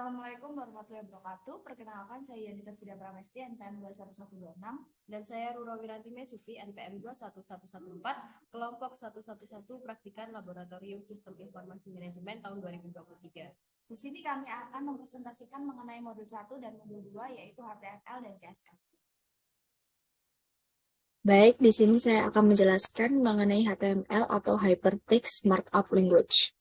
Assalamualaikum warahmatullahi wabarakatuh. Perkenalkan, saya Yanita Fida Pramesti, NPM 21126. Dan saya Rura Wiranti Mesufi, NPM 21114, kelompok 111 Praktikan Laboratorium Sistem Informasi Manajemen tahun 2023. Di sini kami akan mempresentasikan mengenai modul 1 dan modul 2, yaitu HTML dan CSS. Baik, di sini saya akan menjelaskan mengenai HTML atau Hypertext Markup Language.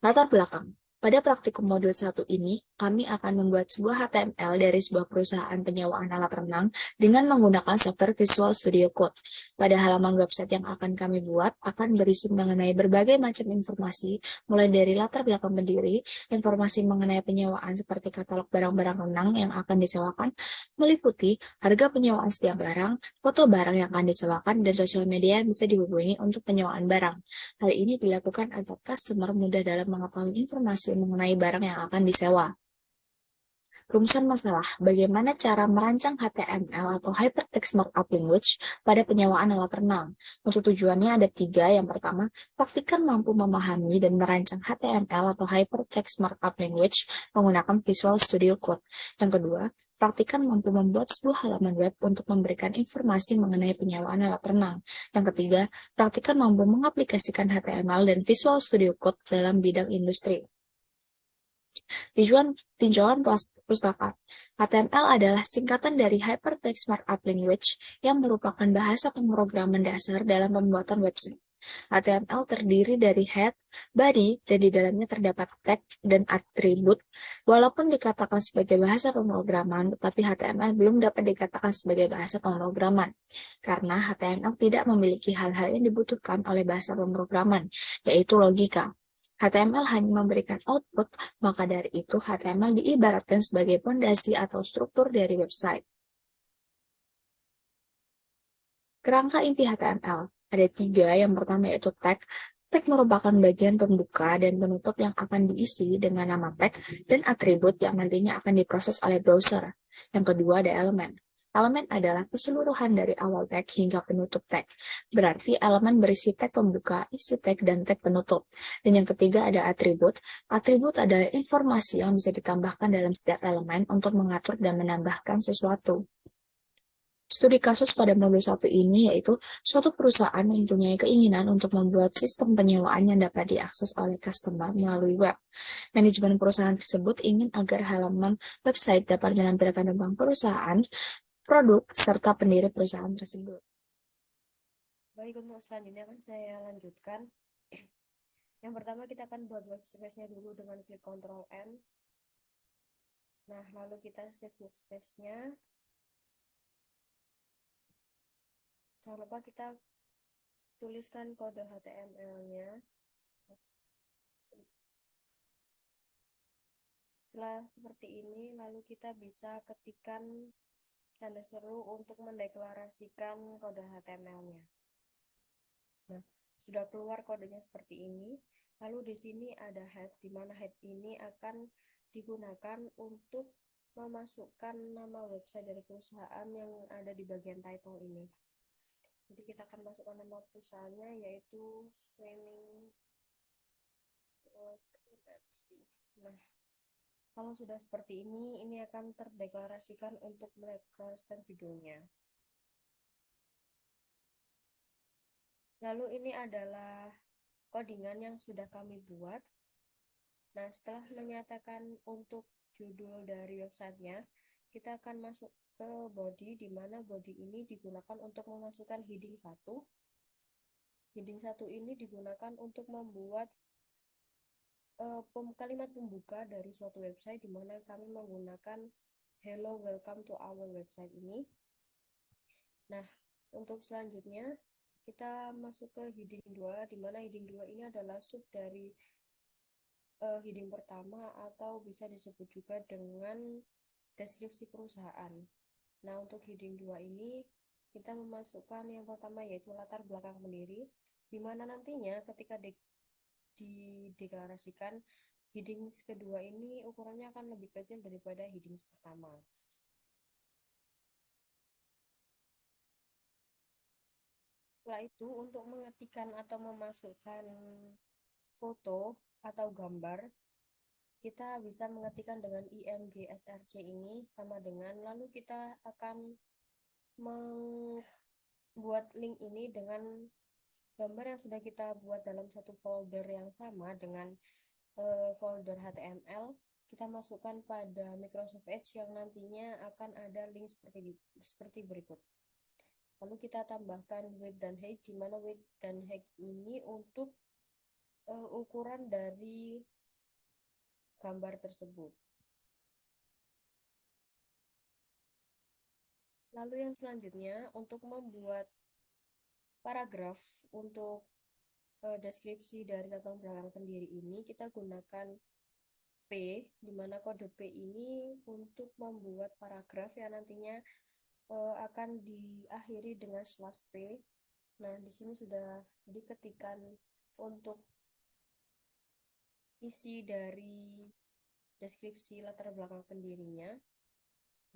Latar belakang. Pada praktikum modul 1 ini, kami akan membuat sebuah HTML dari sebuah perusahaan penyewaan alat renang dengan menggunakan software Visual Studio Code. Pada halaman website yang akan kami buat, akan berisi mengenai berbagai macam informasi, mulai dari latar belakang pendiri, informasi mengenai penyewaan seperti katalog barang-barang renang yang akan disewakan, meliputi harga penyewaan setiap barang, foto barang yang akan disewakan, dan sosial media yang bisa dihubungi untuk penyewaan barang. Hal ini dilakukan agar customer mudah dalam mengetahui informasi mengenai barang yang akan disewa. Rumusan masalah, bagaimana cara merancang HTML atau Hypertext Markup Language pada penyewaan alat renang. Untuk tujuannya ada 3. Yang pertama, pastikan mampu memahami dan merancang HTML atau Hypertext Markup Language menggunakan Visual Studio Code. Yang kedua, praktikan mampu membuat sebuah halaman web untuk memberikan informasi mengenai penyewaan alat renang. Yang ketiga, praktikan mampu mengaplikasikan HTML dan Visual Studio Code dalam bidang industri. Tinjauan pustaka. HTML adalah singkatan dari Hypertext Markup Language yang merupakan bahasa pemrograman dasar dalam pembuatan website. HTML terdiri dari head, body, dan di dalamnya terdapat tag dan atribut. Walaupun dikatakan sebagai bahasa pemrograman, tetapi HTML belum dapat dikatakan sebagai bahasa pemrograman, karena HTML tidak memiliki hal-hal yang dibutuhkan oleh bahasa pemrograman, yaitu logika. HTML hanya memberikan output, maka dari itu HTML diibaratkan sebagai fondasi atau struktur dari website. Kerangka inti HTML. Ada 3, yang pertama yaitu tag. Tag merupakan bagian pembuka dan penutup yang akan diisi dengan nama tag dan atribut yang nantinya akan diproses oleh browser. Yang kedua ada elemen. Elemen adalah keseluruhan dari awal tag hingga penutup tag. Berarti elemen berisi tag pembuka, isi tag, dan tag penutup. Dan yang ketiga ada atribut. Atribut adalah informasi yang bisa ditambahkan dalam setiap elemen untuk mengatur dan menambahkan sesuatu. Studi kasus pada modul 1 ini yaitu suatu perusahaan mempunyai keinginan untuk membuat sistem penyewaan yang dapat diakses oleh customer melalui web. Manajemen perusahaan tersebut ingin agar halaman website dapat menampilkan tentang perusahaan, produk, serta pendiri perusahaan tersebut. Baik, untuk selanjutnya kan saya lanjutkan. Yang pertama kita akan buat workspace-nya dulu dengan klik Ctrl N. Nah, lalu kita save workspace-nya. Jangan lupa kita tuliskan kode HTML-nya. Setelah seperti ini, lalu kita bisa ketikkan tanda seru untuk mendeklarasikan kode HTML-nya. Nah, sudah keluar kodenya seperti ini. Lalu di sini ada head, di mana head ini akan digunakan untuk memasukkan nama website dari perusahaan yang ada di bagian title ini. Jadi kita akan masukkan nama perusahaannya yaitu Swimming World Energy. Nah, kalau sudah seperti ini akan terdeklarasikan untuk mendeklarasikan judulnya. Lalu ini adalah codingan yang sudah kami buat. Nah, setelah menyatakan untuk judul dari websitenya, kita akan masuk ke body, di mana body ini digunakan untuk memasukkan heading 1. Heading 1 ini digunakan untuk membuat kalimat pembuka dari suatu website, di mana kami menggunakan hello welcome to our website ini. Nah, untuk selanjutnya kita masuk ke heading 2, di mana heading 2 ini adalah sub dari heading pertama, atau bisa disebut juga dengan deskripsi perusahaan. Nah, untuk heading 2 ini kita memasukkan yang pertama yaitu latar belakang pendiri, di mana nantinya ketika dideklarasikan heading kedua ini ukurannya akan lebih kecil daripada heading pertama. Setelah itu, untuk mengetikkan atau memasukkan foto atau gambar, kita bisa mengetikkan dengan IMGSRC ini sama dengan, lalu kita akan membuat link ini dengan gambar yang sudah kita buat dalam satu folder yang sama dengan folder HTML. Kita masukkan pada Microsoft Edge yang nantinya akan ada link seperti berikut. Lalu kita tambahkan width dan height, di mana width dan height ini untuk ukuran dari gambar tersebut. Lalu yang selanjutnya, untuk membuat paragraf untuk deskripsi dari latar belakang pendiri ini, kita gunakan P, di mana kode P ini untuk membuat paragraf yang nantinya akan diakhiri dengan /P. Nah, di sini sudah diketikkan untuk isi dari deskripsi latar belakang pendirinya.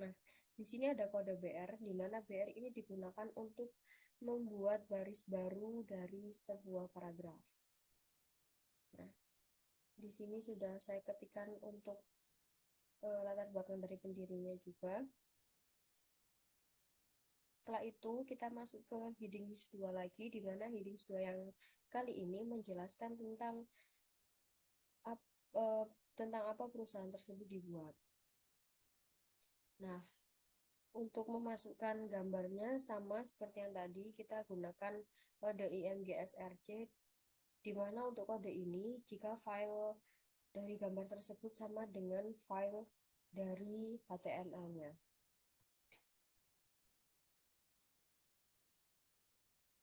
Nah, di sini ada kode BR, di mana BR ini digunakan untuk membuat baris baru dari sebuah paragraf. Nah, di sini sudah saya ketikkan untuk latar belakang dari pendirinya juga. Setelah itu kita masuk ke headings 2 lagi, di mana headings 2 yang kali ini menjelaskan tentang apa perusahaan tersebut dibuat. Nah, untuk memasukkan gambarnya sama seperti yang tadi, kita gunakan kode IMGSRC, di mana untuk kode ini, jika file dari gambar tersebut sama dengan file dari HTML-nya.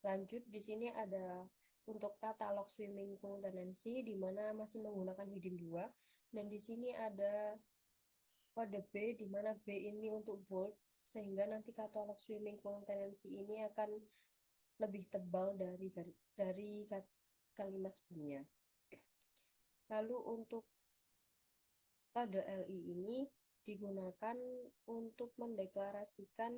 Lanjut, di sini ada untuk katalog swimming pool tenancy, di mana masih menggunakan heading 2, dan di sini ada kode B, di mana B ini untuk bold, sehingga nanti katalog swimming pool tenancy ini akan lebih tebal dari kalimat sebelumnya. Lalu untuk kode LI ini digunakan untuk mendeklarasikan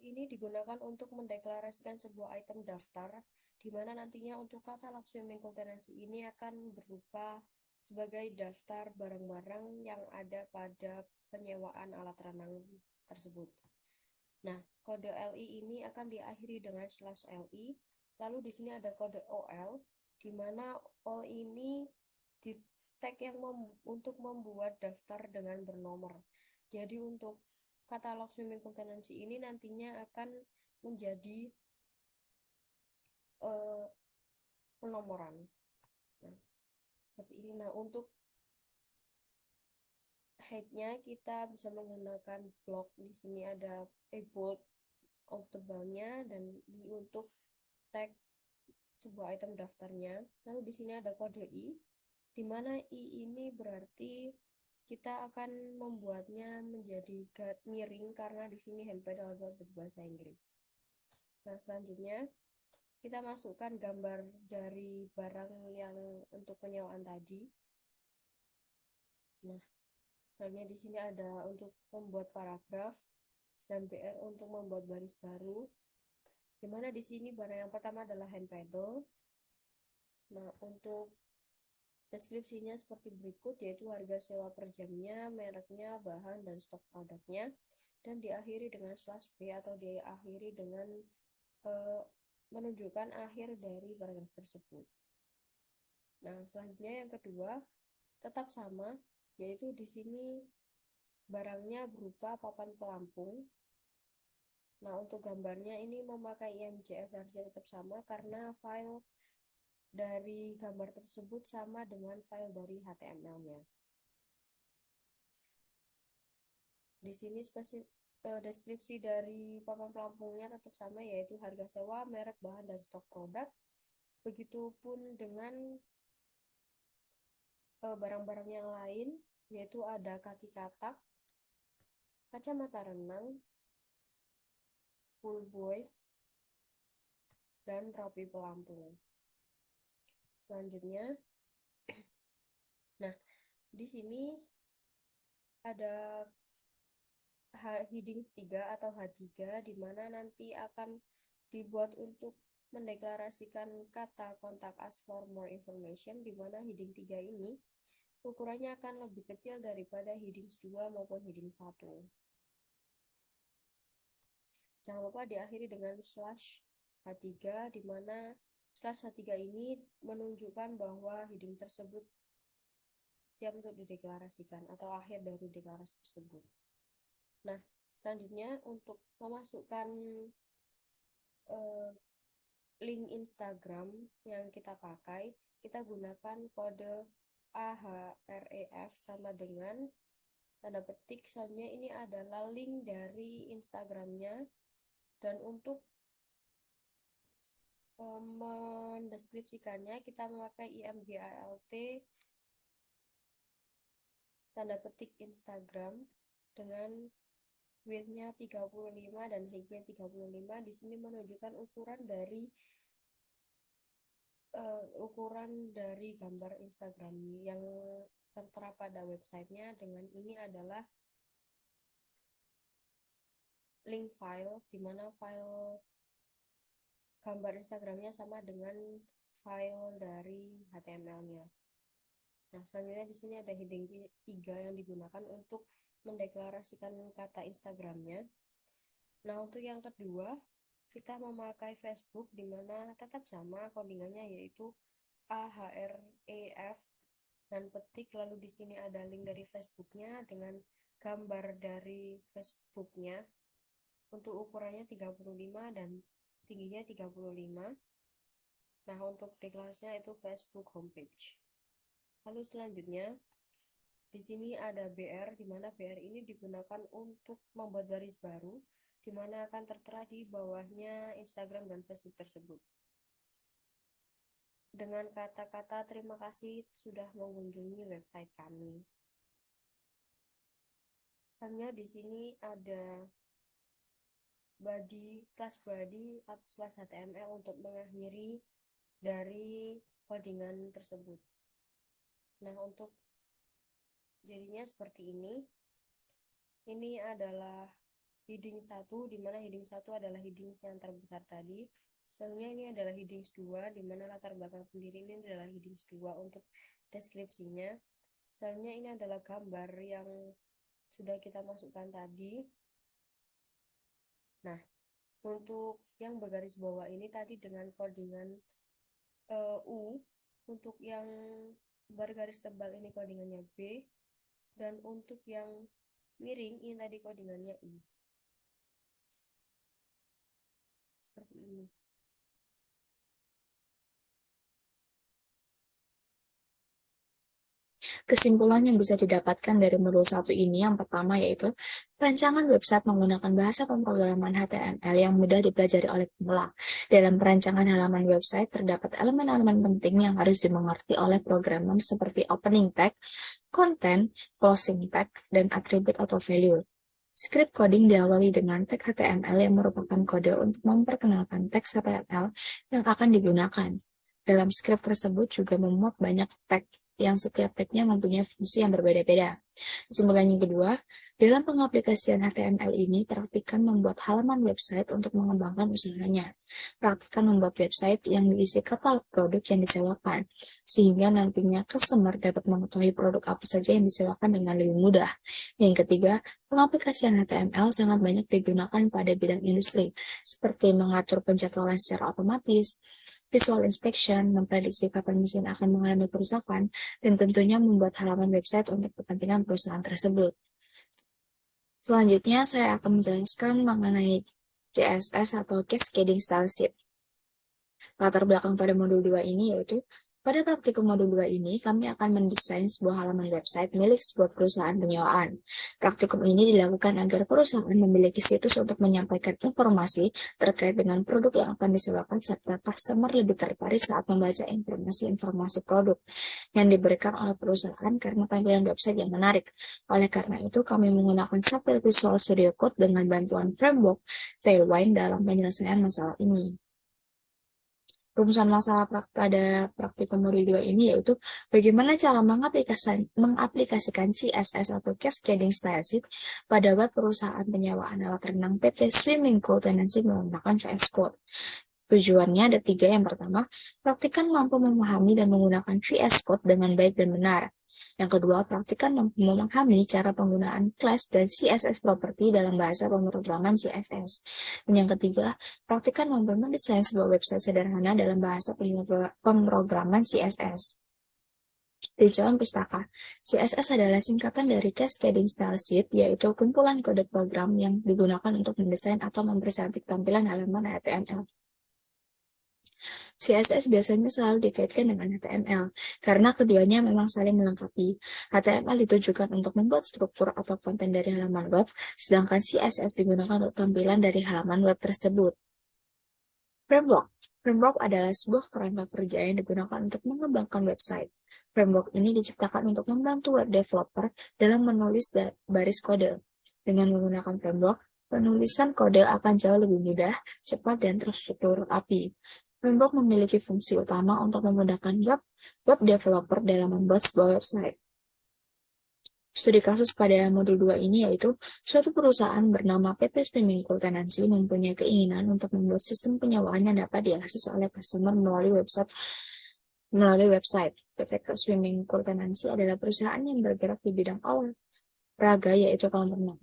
ini digunakan untuk mendeklarasikan sebuah item daftar, di mana nantinya untuk katalog swimming pool tenancy ini akan berupa sebagai daftar barang-barang yang ada pada penyewaan alat renang tersebut. Nah, kode LI ini akan diakhiri dengan /LI. Lalu di sini ada kode OL, di mana OL ini di tag yang untuk membuat daftar dengan bernomor. Jadi untuk katalog swimming pool tenancy ini nantinya akan menjadi penomoran. Nah, seperti ini. Nah, untuk headnya kita bisa menggunakan blok. Di sini ada bold of tebalnya, dan untuk tag sebuah item daftarnya. Lalu di sini ada kode I, di mana I ini berarti kita akan membuatnya menjadi miring karena di sini handpad adalah berbahasa Inggris. Nah, selanjutnya kita masukkan gambar dari barang yang untuk penyewaan tadi. Nah, selanjutnya di sini ada untuk membuat paragraf dan BR untuk membuat baris baru. Dimana di sini barang yang pertama adalah hand paddle. Nah, untuk deskripsinya seperti berikut, yaitu harga sewa per jamnya, mereknya, bahan, dan stok produknya, dan diakhiri dengan /B atau diakhiri dengan menunjukkan akhir dari paragraf tersebut. Nah, selanjutnya yang kedua tetap sama, yaitu di sini barangnya berupa papan pelampung. Nah, untuk gambarnya ini memakai IMGSRC tetap sama karena file dari gambar tersebut sama dengan file dari HTML-nya. Di sini deskripsi dari papan pelampungnya tetap sama, yaitu harga sewa, merek, bahan, dan stok produk. Begitupun dengan barang-barang yang lain, yaitu ada kaki katak, kacamata renang, pool boy, dan rompi pelampung. Selanjutnya, nah, di sini ada headings 3 atau H3, di mana nanti akan dibuat untuk mendeklarasikan kata kontak us for more information, di mana heading 3 ini ukurannya akan lebih kecil daripada heading 2 maupun heading 1. Jangan lupa diakhiri dengan slash H3, di mana slash H3 ini menunjukkan bahwa heading tersebut siap untuk dideklarasikan atau akhir dari deklarasi tersebut. Nah, selanjutnya untuk memasukkan link Instagram yang kita pakai, kita gunakan kode AHREF sama dengan tanda petik. Selanjutnya ini adalah link dari Instagramnya, dan untuk mendeskripsikannya kita memakai IMGALT tanda petik Instagram dengan width-nya 35 dan height-nya 35. Di sini menunjukkan ukuran dari gambar Instagram yang tertera pada websitenya. Dengan ini adalah link file, di mana file gambar Instagramnya sama dengan file dari HTML-nya. Nah, selanjutnya di sini ada heading 3 yang digunakan untuk mendeklarasikan kata Instagramnya. Nah, untuk yang kedua, kita memakai Facebook, di mana tetap sama codingannya, yaitu AHREF dan petik. Lalu di sini ada link dari Facebooknya dengan gambar dari Facebooknya. Untuk ukurannya 35 dan tingginya 35. Nah, untuk deklarasinya itu Facebook homepage. Lalu selanjutnya di sini ada BR, di mana BR ini digunakan untuk membuat baris baru, di mana akan tertera di bawahnya Instagram dan Facebook tersebut dengan kata-kata terima kasih sudah mengunjungi website kami. Selanjutnya di sini ada body atau slash HTML untuk mengakhiri dari codingan tersebut. Nah, untuk jadinya seperti ini. Ini adalah heading 1, di mana heading 1 adalah heading yang terbesar tadi. Selanjutnya ini adalah heading 2, di mana latar belakang pendiri ini adalah heading 2 untuk deskripsinya. Selanjutnya ini adalah gambar yang sudah kita masukkan tadi. Nah, untuk yang bergaris bawah ini tadi dengan codingan U, untuk yang bergaris tebal ini codingannya B, dan untuk yang miring ini tadi codingannya I. Seperti ini. Kesimpulan yang bisa didapatkan dari modul 1 ini yang pertama yaitu perancangan website menggunakan bahasa pemrograman HTML yang mudah dipelajari oleh pemula. Dalam perancangan halaman website terdapat elemen-elemen penting yang harus dimengerti oleh programmer seperti opening tag, content, closing tag, dan atribut atau value. Script coding diawali dengan tag HTML yang merupakan kode untuk memperkenalkan teks HTML yang akan digunakan. Dalam script tersebut juga memuat banyak tag yang setiap tagnya mempunyai fungsi yang berbeda-beda. Kesimpulan yang kedua, dalam pengaplikasian HTML ini, praktikkan membuat halaman website untuk mengembangkan usahanya. Praktikkan membuat website yang diisi katalog produk yang disewakan, sehingga nantinya customer dapat mengetahui produk apa saja yang disewakan dengan lebih mudah. Yang ketiga, pengaplikasian HTML sangat banyak digunakan pada bidang industri, seperti mengatur penjadwalan secara otomatis, visual inspection, memprediksi kapan mesin akan mengalami kerusakan, dan tentunya membuat halaman website untuk kepentingan perusahaan tersebut. Selanjutnya, saya akan menjelaskan mengenai CSS atau Cascading Style Sheet. Latar belakang pada modul 2 ini yaitu, pada praktikum modul 2 ini, kami akan mendesain sebuah halaman website milik sebuah perusahaan penyewaan. Praktikum ini dilakukan agar perusahaan memiliki situs untuk menyampaikan informasi terkait dengan produk yang akan disewakan serta customer lebih tertarik saat membaca informasi-informasi produk yang diberikan oleh perusahaan karena tampilan website yang menarik. Oleh karena itu, kami menggunakan software Visual Studio Code dengan bantuan framework Tailwind dalam penyelesaian masalah ini. Rumusan masalah pada praktikum modul 2 ini yaitu bagaimana cara mengaplikasikan CSS atau Cascading Style Sheet pada web perusahaan penyewaan alat renang PT Swimming Cool Tenancy menggunakan VS Code. Tujuannya ada 3. Yang pertama, praktikan mampu memahami dan menggunakan VS Code dengan baik dan benar. Yang kedua, praktikan mampu memahami cara penggunaan class dan CSS property dalam bahasa pemrograman CSS. Dan yang ketiga, praktikan mampu mendesain sebuah website sederhana dalam bahasa pemrograman CSS. Tinjauan pustaka. CSS adalah singkatan dari Cascading Style Sheet, yaitu kumpulan kode program yang digunakan untuk mendesain atau mempercantik tampilan halaman HTML. CSS biasanya selalu dikaitkan dengan HTML, karena keduanya memang saling melengkapi. HTML ditujukan untuk membuat struktur atau konten dari halaman web, sedangkan CSS digunakan untuk tampilan dari halaman web tersebut. Framework. Framework adalah sebuah kerangka kerja yang digunakan untuk mengembangkan website. Framework ini diciptakan untuk membantu web developer dalam menulis baris kode. Dengan menggunakan framework, penulisan kode akan jauh lebih mudah, cepat, dan terstruktur rapi. Framework memiliki fungsi utama untuk memudahkan web developer dalam membuat sebuah website. Studi kasus pada modul 2 ini yaitu suatu perusahaan bernama PT Spinnaker Tenancy mempunyai keinginan untuk membuat sistem penyewaan yang dapat diakses oleh customer melalui website. PT Spinnaker Tenancy adalah perusahaan yang bergerak di bidang olahraga yaitu kolam renang.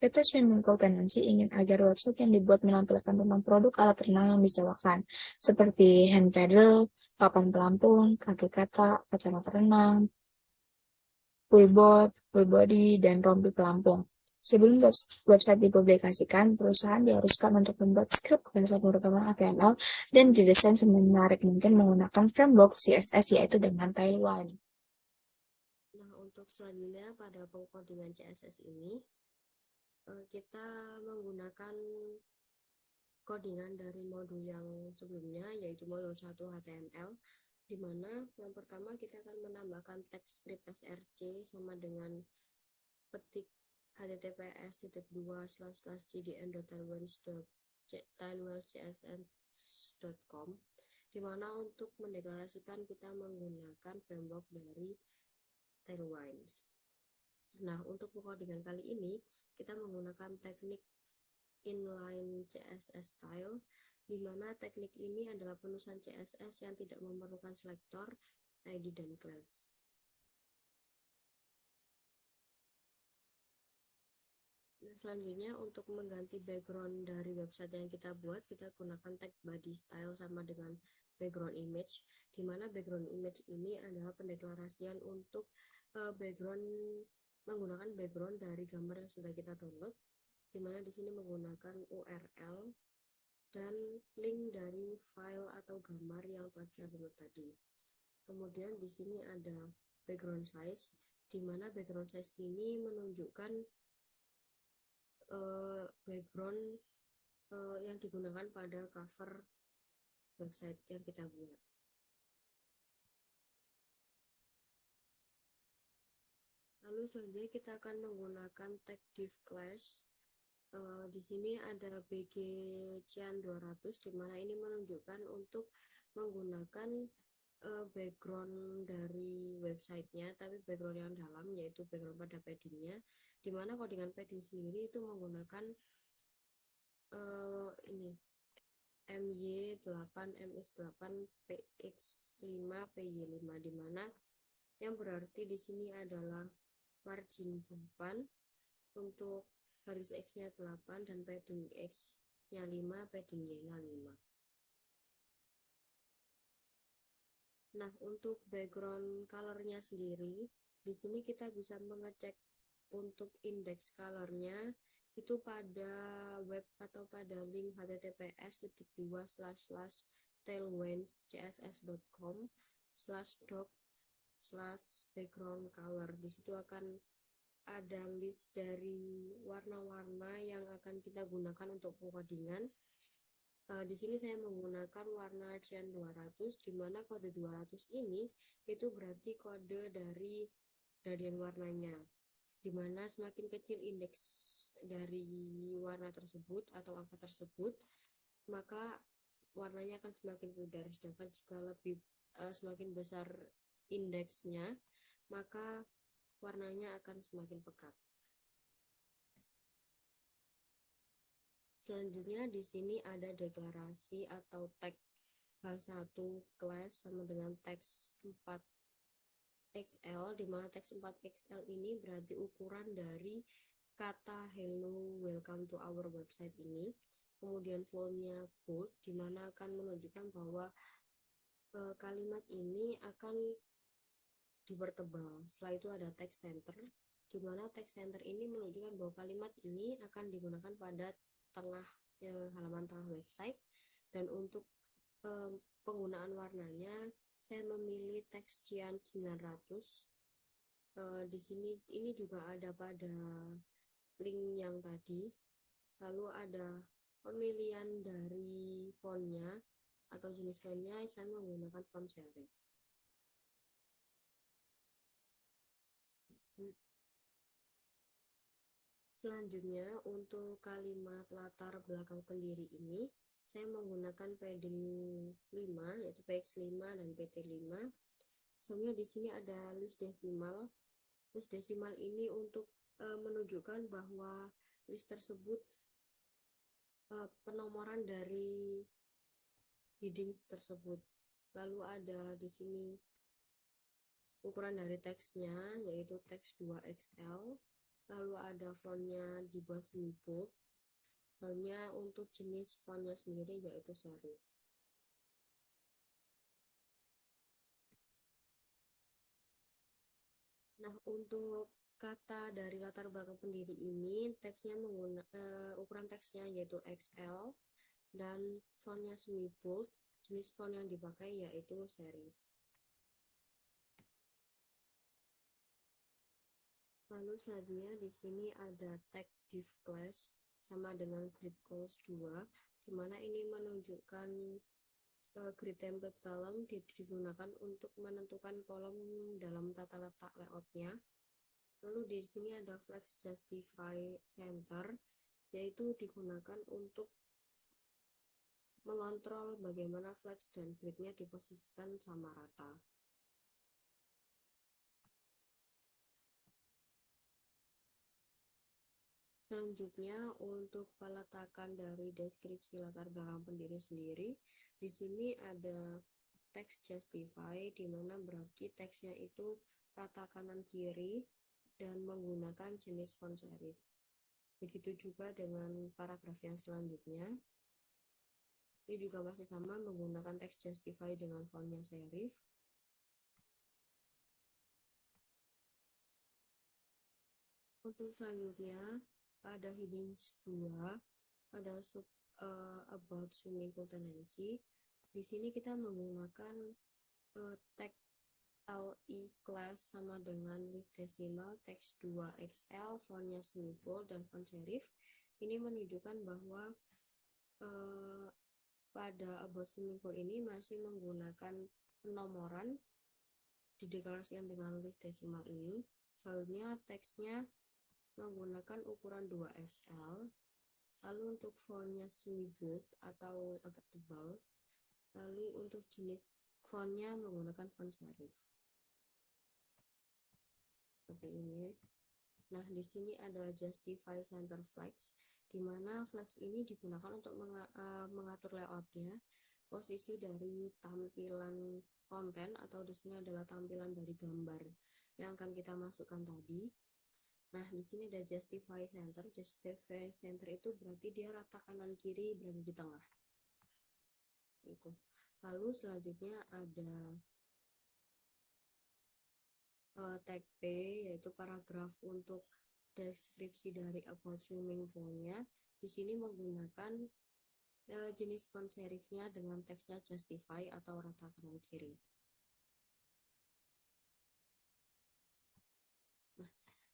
PT Spinnaker Tenancy ingin agar website yang dibuat menampilkan tentang produk alat renang yang disewakan, seperti hand paddle, papan pelampung, kaki kata, kacamata renang, full body, dan rompi pelampung. Sebelum website dipublikasikan, perusahaan diharuskan untuk membuat skrip bahasa pemrograman HTML dan didesain semenarik mungkin menggunakan framework CSS yaitu dengan Tailwind. Nah, untuk selanjutnya pada pengkodingan CSS ini, kita menggunakan codingan dari modul yang sebelumnya, yaitu modul 1 HTML, di mana yang pertama kita akan menambahkan tag script src sama dengan petik https://cdn.tailwinds.com, di mana untuk mendeklarasikan kita menggunakan framework dari Tailwinds. Nah, untuk pengkodingan kali ini kita menggunakan teknik inline CSS style, di mana teknik ini adalah penulisan CSS yang tidak memerlukan selektor, ID, dan class. Nah, selanjutnya untuk mengganti background dari website yang kita buat, kita gunakan tag body style sama dengan background image, di mana background image ini adalah pendeklarasian untuk menggunakan background dari gambar yang sudah kita download, di mana di sini menggunakan URL dan link dari file atau gambar yang telah kita download tadi. Kemudian di sini ada background size, di mana background size ini menunjukkan background yang digunakan pada cover website yang kita buat. Lalu selanjutnya kita akan menggunakan tag div class. Di sini ada BG Cian 200, di mana ini menunjukkan untuk menggunakan background dari websitenya, tapi background yang dalam, yaitu background pada paddingnya, di mana codingan padding sendiri itu menggunakan ini MY8 MS8 PX5 PY5, di mana yang berarti di sini adalah margin 8 untuk garis X-nya 8 dan padding X-nya 5, padding Y-nya 5. Nah, untuk background color-nya sendiri, di sini kita bisa mengecek untuk indeks color-nya itu pada web atau pada link https://tailwinds.com/doc/background color. Di situ akan ada list dari warna-warna yang akan kita gunakan untuk pengkodingan. Di sini saya menggunakan warna Cyan 200, di mana kode 200 ini itu berarti kode dari gradient warnanya, di mana semakin kecil indeks dari warna tersebut atau angka tersebut, maka warnanya akan semakin pudar. Sedangkan jika semakin besar indeksnya, maka warnanya akan semakin pekat. Selanjutnya di sini ada deklarasi atau tag H1 class sama dengan teks 4XL, di mana teks 4XL ini berarti ukuran dari kata hello welcome to our website ini. Kemudian fontnya bold, di mana akan menunjukkan bahwa kalimat ini akan dipertebal. Setelah itu ada text center, di mana text center ini menunjukkan bahwa kalimat ini akan digunakan pada tengah halaman tengah website. Dan untuk penggunaan warnanya, saya memilih teks Cyan 900. Di sini ini juga ada pada link yang tadi. Lalu ada pemilihan dari fontnya atau jenis fontnya, saya menggunakan font serif. Selanjutnya untuk kalimat latar belakang pendiri ini, saya menggunakan padding 5, yaitu PX5 dan PT5. Selanjutnya di sini ada list desimal. List desimal ini untuk menunjukkan bahwa list tersebut penomoran dari headings tersebut. Lalu ada di sini ukuran dari teksnya, yaitu teks 2XL. Lalu ada fontnya dibuat semi bold. Soalnya untuk jenis fontnya sendiri yaitu serif. Nah, untuk kata dari latar belakang pendiri ini, teksnya ukuran teksnya yaitu XL dan fontnya semi bold. Jenis font yang dipakai yaitu serif. Lalu selanjutnya di sini ada tag div class sama dengan grid class 2, di mana ini menunjukkan grid template column digunakan untuk menentukan kolom dalam tata letak layoutnya. Lalu di sini ada flex justify center, yaitu digunakan untuk mengontrol bagaimana flex dan gridnya diposisikan sama rata. Selanjutnya untuk peletakan dari deskripsi latar belakang pendiri sendiri, di sini ada teks justify, di mana berarti teksnya itu rata kanan kiri dan menggunakan jenis font serif. Begitu juga dengan paragraf yang selanjutnya. Ini juga masih sama menggunakan teks justify dengan fontnya serif. Untuk selanjutnya pada headings 2 pada sub about swimming pool tendency. Di sini kita menggunakan tag LI class sama dengan list desimal, teks 2XL, fontnya semi bold dan font serif. Ini menunjukkan bahwa pada about swimming pool ini masih menggunakan penomoran dideklarasikan dengan list desimal ini. Selanjutnya teksnya menggunakan ukuran 2XL. Lalu untuk fontnya semi bold atau agak tebal. Lalu untuk jenis fontnya menggunakan font serif. Seperti ini. Nah, di sini ada justify center flex, di mana flex ini digunakan untuk mengatur layoutnya, posisi dari tampilan konten, atau di sini adalah tampilan dari gambar yang akan kita masukkan tadi. Nah, di sini ada justify center. Justify center itu berarti dia rata kanan kiri berada di tengah. Itu. Lalu selanjutnya ada tag P, yaitu paragraf untuk deskripsi dari about swimming pool-nya. Di sini menggunakan jenis font serifnya dengan teksnya justify atau rata kanan kiri.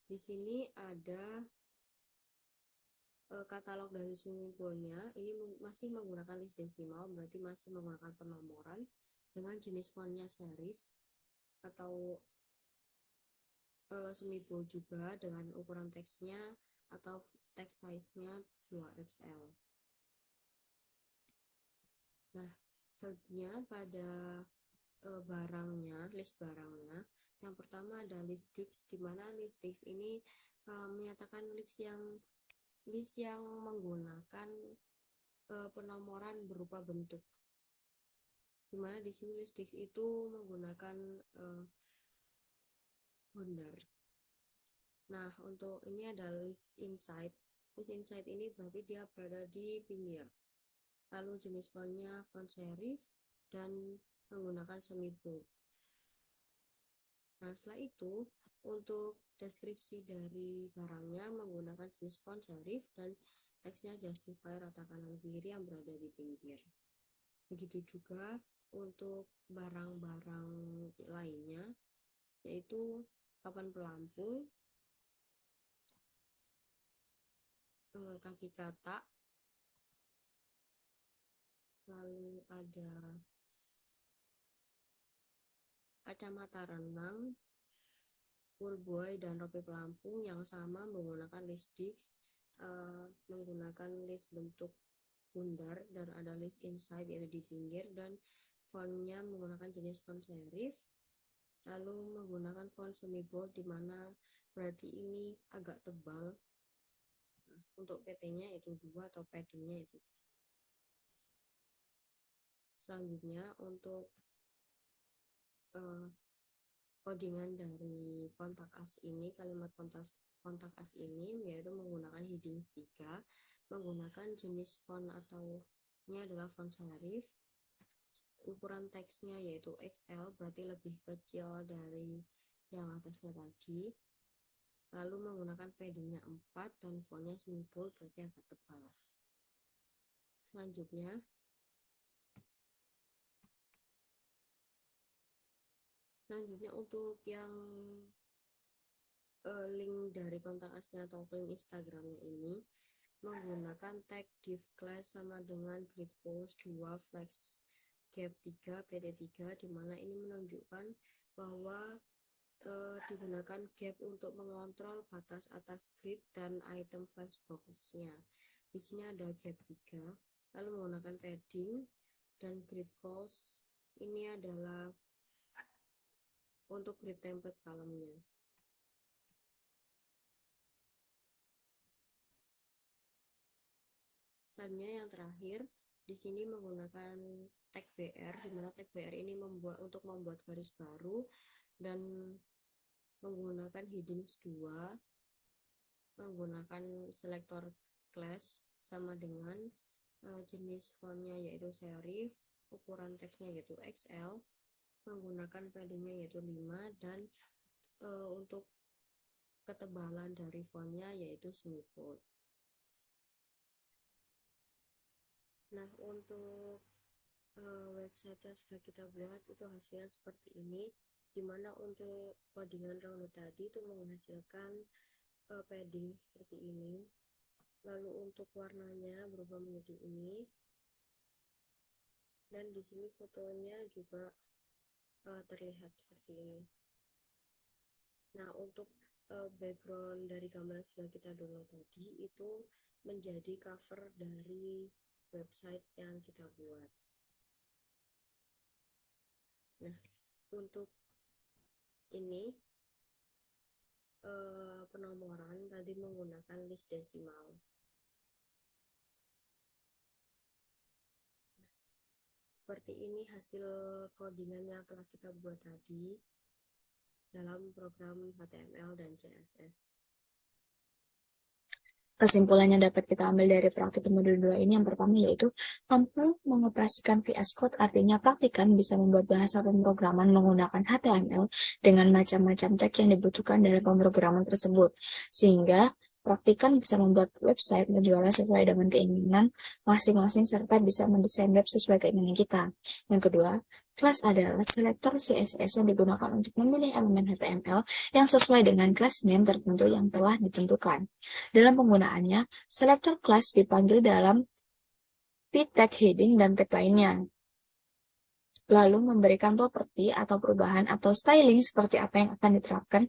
Di sini ada katalog dari swimming pool-nya. Ini masih menggunakan list desimal, berarti masih menggunakan penomoran dengan jenis fontnya serif atau semi bold juga dengan ukuran teksnya atau text size-nya 2XL. Nah, selanjutnya pada barangnya, list barangnya, yang pertama ada list disk, di mana list disk ini menyatakan list yang list yang menggunakan penomoran berupa bentuk. Dimana di sini list disk itu menggunakan bundar. Nah, untuk ini ada list inside. List inside ini berarti dia berada di pinggir. Lalu jenis fontnya font serif dan menggunakan semibold. Nah, setelah itu untuk deskripsi dari barangnya menggunakan jenis font serif dan teksnya justify rata kanan kiri yang berada di pinggir. Begitu juga untuk barang-barang lainnya, yaitu papan pelampung, kaki katak, lalu ada kacamata renang, fullboy dan rompi pelampung yang sama menggunakan list disk, menggunakan list bentuk bundar, dan ada list inside yaitu di pinggir, dan fontnya menggunakan jenis font serif, lalu menggunakan font semibold dimana berarti ini agak tebal. Nah, untuk PT-nya itu 2 atau paddingnya itu. Selanjutnya untuk codingan dari kontak as ini, kalimat kontak as ini yaitu menggunakan headings 3, menggunakan jenis font atau ini adalah font serif, ukuran teksnya yaitu XL berarti lebih kecil dari yang atasnya tadi, lalu menggunakan paddingnya 4 dan fontnya semibold berarti agak tebal. Selanjutnya untuk yang link dari kontak asnya atau link Instagramnya ini menggunakan tag div class sama dengan grid post 2 flex gap 3 pt3, dimana ini menunjukkan bahwa digunakan gap untuk mengontrol batas atas grid dan item flex boxnya. Di sini ada gap 3, lalu menggunakan padding dan grid post ini adalah untuk grid template column-nya. Selanjutnya yang terakhir, di sini menggunakan tag BR, di mana tag BR ini untuk membuat garis baru dan menggunakan headings 2, menggunakan selector class sama dengan jenis fontnya yaitu serif, ukuran teksnya yaitu XL, menggunakan paddingnya yaitu 5, dan untuk ketebalan dari fontnya yaitu semibold. Nah, untuk website yang sudah kita buat itu hasilnya seperti ini, dimana untuk codingan round tadi itu menghasilkan padding seperti ini, lalu untuk warnanya berubah menjadi ini, dan di sini fotonya juga terlihat seperti ini. Nah, untuk background dari gambar yang sudah kita download tadi itu menjadi cover dari website yang kita buat. Nah, untuk ini penomoran tadi menggunakan list desimal. Seperti ini hasil codingan yang telah kita buat tadi dalam program HTML dan CSS. Kesimpulannya dapat kita ambil dari praktikum modul 2 ini, yang pertama yaitu mampu mengoperasikan VS Code, artinya praktikan bisa membuat bahasa pemrograman menggunakan HTML dengan macam-macam tag yang dibutuhkan dari pemrograman tersebut, sehingga praktikan bisa membuat website penjualan sesuai dengan keinginan masing-masing serta bisa mendesain web sesuai keinginan kita. Yang kedua, kelas adalah selektor CSS yang digunakan untuk memilih elemen HTML yang sesuai dengan class name tertentu yang telah ditentukan. Dalam penggunaannya, selektor class dipanggil dalam p-tag heading dan tag lainnya, lalu memberikan properti atau perubahan atau styling seperti apa yang akan diterapkan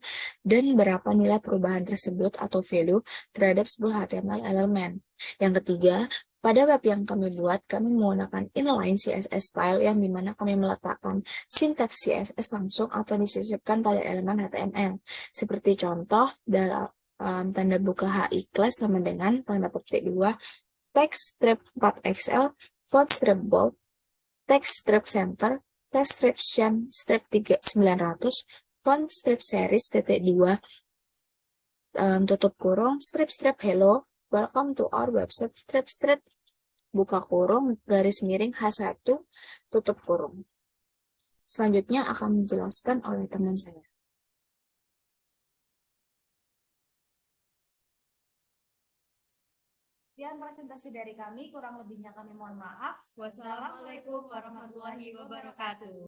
dan berapa nilai perubahan tersebut atau value terhadap sebuah HTML elemen. Yang ketiga, pada web yang kami buat, kami menggunakan inline CSS style yang dimana kami meletakkan sintaks CSS langsung atau disisipkan pada elemen HTML. Seperti contoh tanda buka HI class sama dengan tanda petik 2, text strip 4XL, font strip bold, text strip center, text strip shan strip 3900, font strip series titik 2, tutup kurung, strip hello, welcome to our website, strip buka kurung, garis miring H1, tutup kurung. Selanjutnya akan dijelaskan oleh teman saya. Sekian presentasi dari kami, kurang lebihnya kami mohon maaf. Wassalamualaikum warahmatullahi wabarakatuh.